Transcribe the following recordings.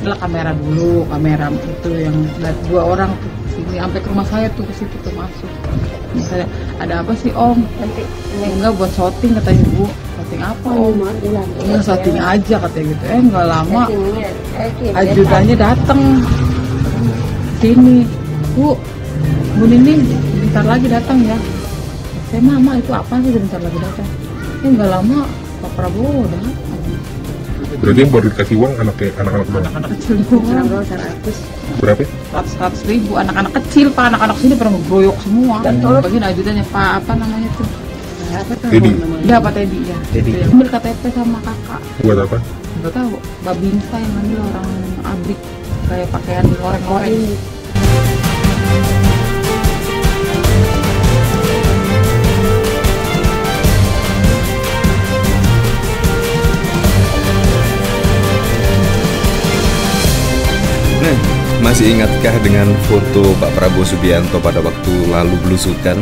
lah kamera dulu, kamera itu yang dua orang tuh sini sampai ke rumah saya tuh, ke situ tuh masuk. Misalnya ada apa sih om? Nanti Enggak buat shooting katanya ibu. Shooting apa? Enggak shooting aja katanya gitu. Enggak lama ajudannya datang sini, bu Nining bentar lagi datang ya. Saya mama itu apa sih bentar lagi datang? Enggak lama Pak Prabowo datang. Berarti yang baru dikasih uang anak-anak berapa? Anak kecil juga. Berapa? 100 ribu, anak-anak kecil pak, anak-anak sini pernah ngegroyok semua. Bagian ajudannya pak apa namanya tuh? Teddy. Ya Pak Teddy ya. Ambil KTP sama kakak. Buat apa? Nggak tahu. Babinsa yang ngambil orang abrik kayak pakaian goreng-goreng. Nah, masih ingatkah dengan foto Pak Prabowo Subianto pada waktu lalu belusukan?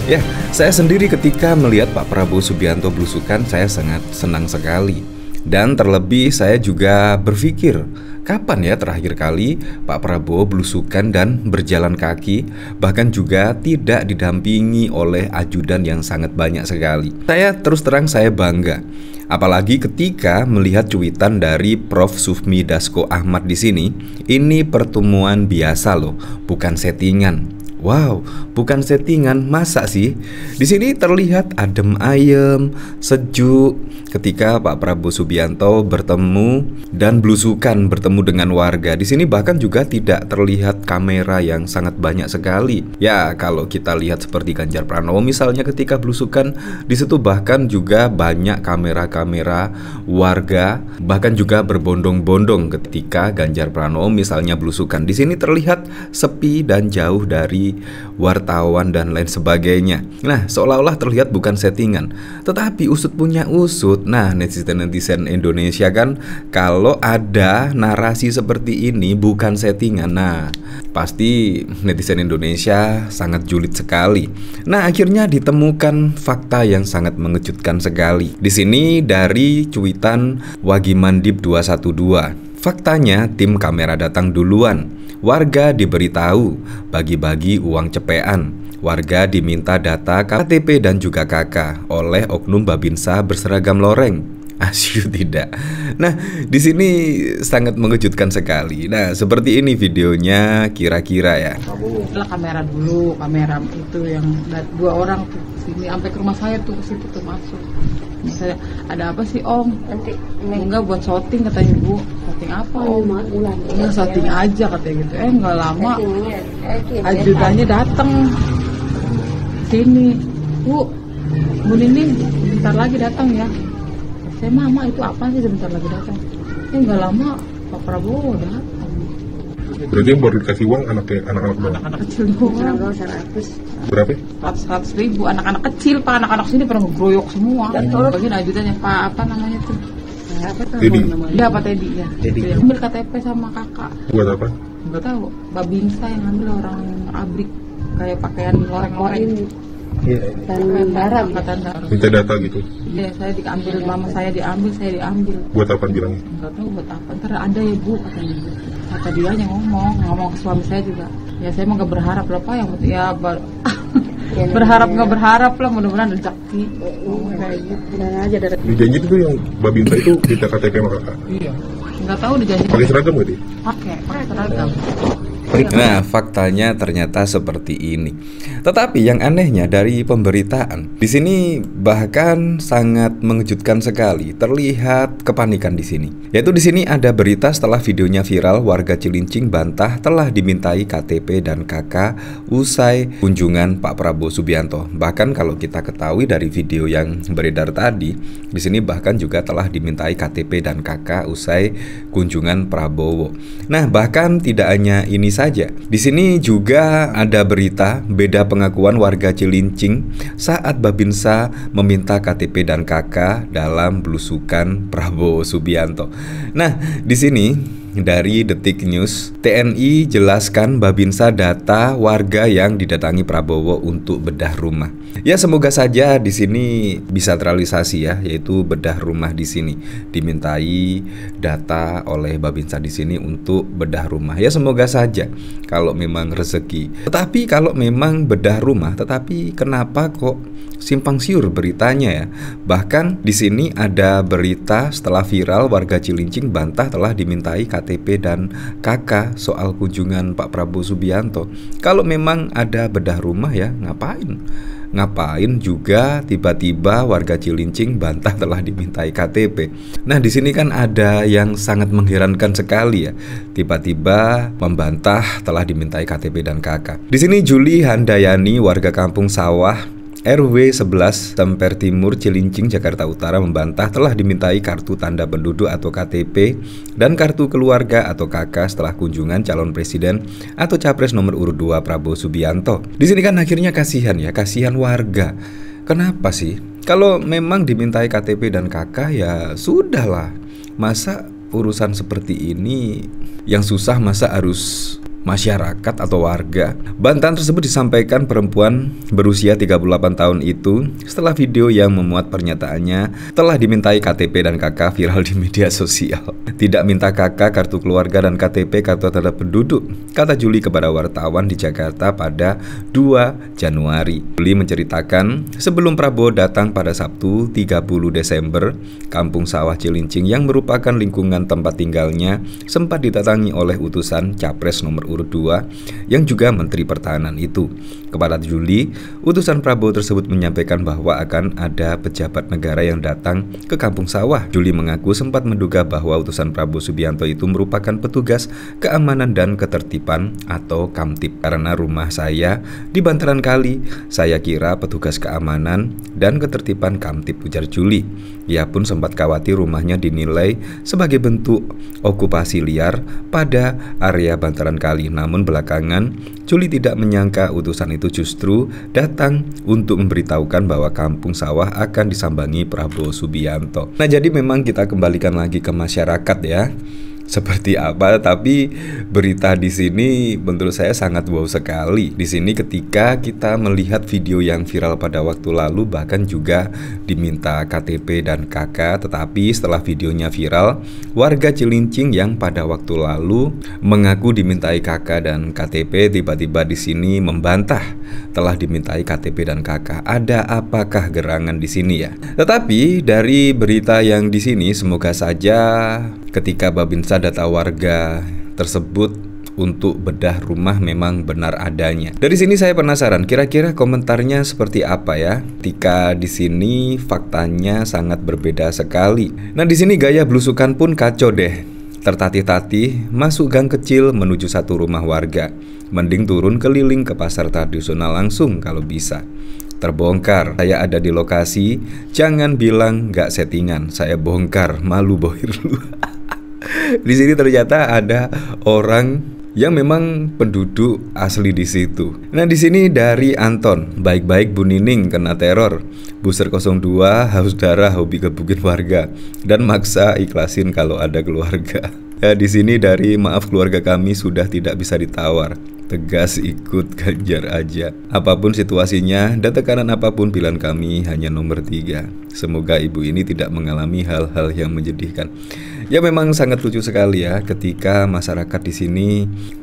Ya, saya sendiri ketika melihat Pak Prabowo Subianto belusukan, saya sangat senang sekali. Dan terlebih saya juga berpikir, kapan ya terakhir kali Pak Prabowo belusukan dan berjalan kaki, bahkan juga tidak didampingi oleh ajudan yang sangat banyak sekali. Saya terus terang saya bangga. Apalagi ketika melihat cuitan dari Prof. Sufmi Dasko Ahmad di sini, ini pertemuan biasa loh, bukan settingan. Wow, bukan settingan, masa sih? Di sini terlihat adem ayem, sejuk ketika Pak Prabowo Subianto bertemu dan belusukan bertemu dengan warga. Di sini bahkan juga tidak terlihat kamera yang sangat banyak sekali. Ya, kalau kita lihat seperti Ganjar Pranowo misalnya ketika belusukan, di situ bahkan juga banyak kamera-kamera warga, bahkan juga berbondong-bondong ketika Ganjar Pranowo misalnya belusukan. Di sini terlihat sepi dan jauh dari wartawan dan lain sebagainya. Nah, seolah-olah terlihat bukan settingan. Tetapi usut punya usut. Nah, netizen-netizen Indonesia kan kalau ada narasi seperti ini bukan settingan, nah pasti netizen Indonesia sangat julid sekali. Nah, akhirnya ditemukan fakta yang sangat mengejutkan sekali. Di sini dari cuitan Wagimandip 212. Faktanya tim kamera datang duluan. Warga diberitahu bagi-bagi uang cepean. Warga diminta data KTP dan juga KK oleh oknum Babinsa berseragam loreng. Asyik tidak. Nah, di sini sangat mengejutkan sekali. Nah, seperti ini videonya kira-kira ya. Lah kamera dulu, kamera itu yang dua orang tuh sini sampai ke rumah saya tuh, ke situ tuh masuk. Misalnya ada apa sih om? Nanti enggak buat shooting katanya ibu. Shooting apa? Enggak shooting aja katanya gitu. Enggak lama ajudannya datang sini, bu Nining bentar lagi datang ya. Saya mama itu apa sih bentar lagi datang? Enggak lama Pak Prabowo datang. Berarti yang baru dikasih uang anak-anak berapa? Anak kecil juga. Berapa? 100 ribu, anak-anak kecil pak, anak-anak sini pernah ngegroyok semua. Bagian ajudannya pak apa namanya tuh? Teddy. Ya Pak Teddy ya. Ambil KTP sama kakak. Buat apa? Nggak tahu. Babinsa yang ngambil orang abrik kayak pakaian goreng-goreng. dan darah. Minta data gitu. Iya, saya diambil, mama saya diambil. Buat apa bilangnya? Nggak tahu buat apa. Ntar ada ya bu katanya. Kata dia yang ngomong ke suami saya juga. Ya saya mah nggak berharap lah pak, yang penting ya berharap nggak berharap lah, mudah-mudahan rezeki. Kayak gitu. Benar aja dari. Dijanji itu yang Babinsa itu minta KTP sama kakak. Iya. Nggak tahu dijanji. Pakai seragam nggak dia? Pakai seragam. Nah, faktanya ternyata seperti ini. Tetapi yang anehnya dari pemberitaan di sini bahkan sangat mengejutkan sekali. Terlihat kepanikan di sini. Yaitu di sini ada berita setelah videonya viral, warga Cilincing bantah telah dimintai KTP dan KK usai kunjungan Pak Prabowo Subianto. Bahkan kalau kita ketahui dari video yang beredar tadi, di sini bahkan juga telah dimintai KTP dan KK usai kunjungan Prabowo. Nah, bahkan tidak hanya ini saja. Di sini juga ada berita beda pengakuan warga Cilincing saat Babinsa meminta KTP dan KK dalam belusukan Prabowo Subianto. Nah, di sini dari Detik News. TNI jelaskan Babinsa data warga yang didatangi Prabowo untuk bedah rumah. Ya semoga saja di sini bisa terrealisasi ya, yaitu bedah rumah di sini. Dimintai data oleh Babinsa di sini untuk bedah rumah. Ya semoga saja kalau memang rezeki. Tetapi kalau memang bedah rumah, tetapi kenapa kok simpang siur beritanya ya? Bahkan di sini ada berita setelah viral warga Cilincing bantah telah dimintai KTP dan KK soal kunjungan Pak Prabowo Subianto. Kalau memang ada bedah rumah ya ngapain? Ngapain juga tiba-tiba warga Cilincing bantah telah dimintai KTP. Nah di sini kan ada yang sangat mengherankan sekali ya, tiba-tiba membantah telah dimintai KTP dan KK. Di sini Juli Handayani warga Kampung Sawah RW 11 Temper Timur Cilincing Jakarta Utara membantah telah dimintai kartu tanda penduduk atau KTP dan kartu keluarga atau KK setelah kunjungan calon presiden atau capres nomor urut 2 Prabowo Subianto. Di sini kan akhirnya kasihan ya, kasihan warga. Kenapa sih? Kalau memang dimintai KTP dan KK ya sudahlah. Masa urusan seperti ini yang susah masa harus masyarakat atau warga? Bantahan tersebut disampaikan perempuan berusia 38 tahun itu setelah video yang memuat pernyataannya telah dimintai KTP dan KK viral di media sosial. Tidak minta KK, kartu keluarga dan KTP kartu tanda penduduk, kata Juli kepada wartawan di Jakarta pada 2 Januari. Juli menceritakan sebelum Prabowo datang pada Sabtu 30 Desember, Kampung Sawah Cilincing yang merupakan lingkungan tempat tinggalnya sempat didatangi oleh utusan capres nomor urut 2 yang juga Menteri Pertahanan itu. Kepada Juli, utusan Prabowo tersebut menyampaikan bahwa akan ada pejabat negara yang datang ke Kampung Sawah. Juli mengaku sempat menduga bahwa utusan Prabowo Subianto itu merupakan petugas keamanan dan ketertiban atau Kamtib. Karena rumah saya di bantaran kali, saya kira petugas keamanan dan ketertiban Kamtib, ujar Juli. Ia pun sempat khawatir rumahnya dinilai sebagai bentuk okupasi liar pada area bantaran kali. Namun belakangan Juli tidak menyangka utusan itu justru datang untuk memberitahukan bahwa Kampung Sawah akan disambangi Prabowo Subianto. Nah jadi memang kita kembalikan lagi ke masyarakat ya, seperti apa, tapi berita di sini menurut saya sangat wow sekali. Di sini ketika kita melihat video yang viral pada waktu lalu bahkan juga diminta KTP dan KK, tetapi setelah videonya viral, warga Cilincing yang pada waktu lalu mengaku dimintai KK dan KTP tiba-tiba di sini membantah telah dimintai KTP dan KK. Ada apakah gerangan di sini ya? Tetapi dari berita yang di sini semoga saja ketika Babinsa data warga tersebut untuk bedah rumah memang benar adanya. Dari sini saya penasaran, kira-kira komentarnya seperti apa ya? Ketika di sini faktanya sangat berbeda sekali. Nah di sini gaya belusukan pun kacau deh. Tertatih-tatih masuk gang kecil menuju satu rumah warga. Mending turun keliling ke pasar tradisional langsung kalau bisa. Terbongkar, saya ada di lokasi. Jangan bilang nggak settingan, saya bongkar, malu bohir lu. Di sini ternyata ada orang yang memang penduduk asli di situ. Nah di sini dari Anton, baik-baik Bu Nining kena teror, Buser 02 haus darah hobi gebukin warga dan maksa ikhlasin kalau ada keluarga. Ya di sini dari maaf keluarga kami sudah tidak bisa ditawar. Tegas ikut Ganjar aja. Apapun situasinya dan tekanan apapun pilihan kami hanya nomor 3. Semoga ibu ini tidak mengalami hal-hal yang menyedihkan. Ya memang sangat lucu sekali ya ketika masyarakat di sini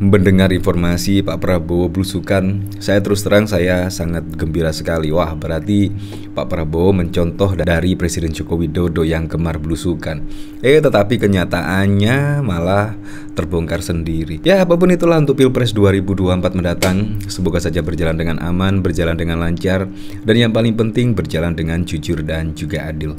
mendengar informasi Pak Prabowo belusukan. Saya terus terang saya sangat gembira sekali. Wah berarti Pak Prabowo mencontoh dari Presiden Joko Widodo yang gemar belusukan. Tetapi kenyataannya malah terbongkar sendiri. Ya apapun itulah untuk Pilpres 2024 mendatang. Semoga saja berjalan dengan aman, berjalan dengan lancar, dan yang paling penting berjalan dengan jujur dan juga adil.